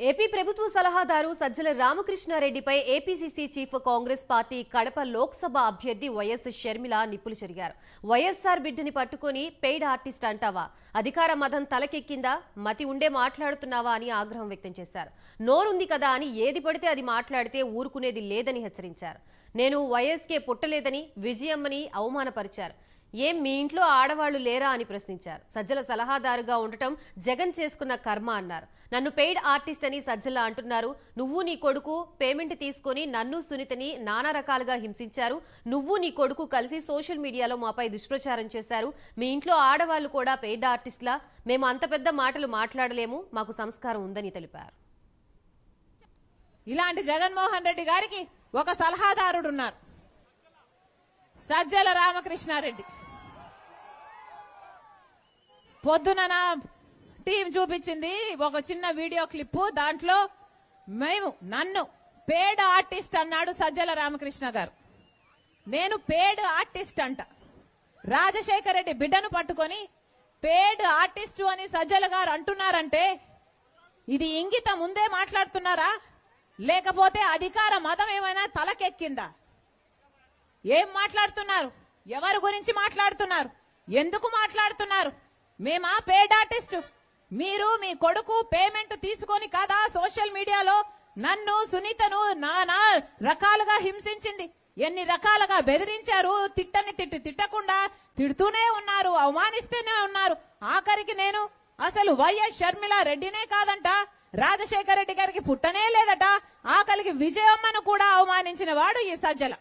AP ప్రభుత్వ సలహాదారు Sajjala రామకృష్ణారెడ్డిపై APCC chief Congress party Kadapa Lok Sabha అభ్యర్థి వైఎస్ షర్మిల నిప్పులు చెరిగారు. వైఎస్ఆర్ బిడ్డని పట్టుకుని పెయిడ్ ఆర్టిస్ట్ అంటావా, అధికార మదం తలకెక్కిందా, మతి ఉండే మాట్లాడుతున్నావా అని ఆగ్రహం వ్యక్తం చేశారు. నోరుంది కదా అని ఏది పడితే అది మాట్లాడితే ఊరుకునేది లేదని హెచ్చరించారు. నేను వైఎస్కే పుట్టలేదని విజయమ్మని అవమానపరిచారు. ఏం మీ ఇంట్లో ఆడవాళ్లు లేరా అని ప్రశ్నించారు. సజ్జల సలహాదారుగా ఉండటం జగన్ చేసుకున్న కర్మ అన్నారు. నన్ను పెయిడ్ ఆర్టిస్ట్ అని సజ్జల అంటున్నారు. నువ్వు నీ కొడుకు పేమెంట్ తీసుకొని నన్ను సునీతని నానా రకాలుగా హింసించారు. నువ్వు నీ కొడుకు కలిసి సోషల్ మీడియాలో మాపై దుష్ప్రచారం చేశారు. మీ ఇంట్లో ఆడవాళ్లు కూడా పెయిడ్ ఆర్టిస్ట్లా? మేము అంత పెద్ద మాటలు మాట్లాడలేము, మాకు సంస్కారం ఉందని తెలిపారు. ఇలాంటి జగన్మోహన్ రెడ్డి గారికి ఒక సలహాదారుడు ఉన్నారు, సజ్జల రామకృష్ణారెడ్డి. పొద్దున నా టీం చూపించింది ఒక చిన్న వీడియో క్లిప్. దాంట్లో నన్ను పేడ్ ఆర్టిస్ట్ అన్నాడు సజ్జల రామకృష్ణ గారు. నేను పేడ్ ఆర్టిస్ట్ అంట. రాజశేఖర రెడ్డి బిడ్డను పట్టుకొని పేడ్ ఆర్టిస్టు అని సజ్జల గారు అంటున్నారంటే ఇది ఇంగిత ముందే మాట్లాడుతున్నారా, లేకపోతే అధికార మదం ఏమైనా తలకెక్కిందా? ఏం మాట్లాడుతున్నారు? ఎవరి గురించి మాట్లాడుతున్నారు? ఎందుకు మాట్లాడుతున్నారు? మేమా పేడ్ ఆర్టిస్ట్? మీరు మీ కొడుకు పేమెంట్ తీసుకొని కదా సోషల్ మీడియాలో నన్ను సునీతను నానా రకాలుగా హింసించింది, ఎన్ని రకాలుగా బెదిరించారు. తిట్టకుండా తిడుతూనే ఉన్నారు, అవమానిస్తూనే ఉన్నారు. ఆఖరికి నేను అసలు వైఎస్ షర్మిల రెడ్డినే కాదంట, రాజశేఖర రెడ్డి గారికి పుట్టనే లేదట, ఆఖరికి విజయమ్మను కూడా అవమానించిన వాడు ఈ సజ్జల.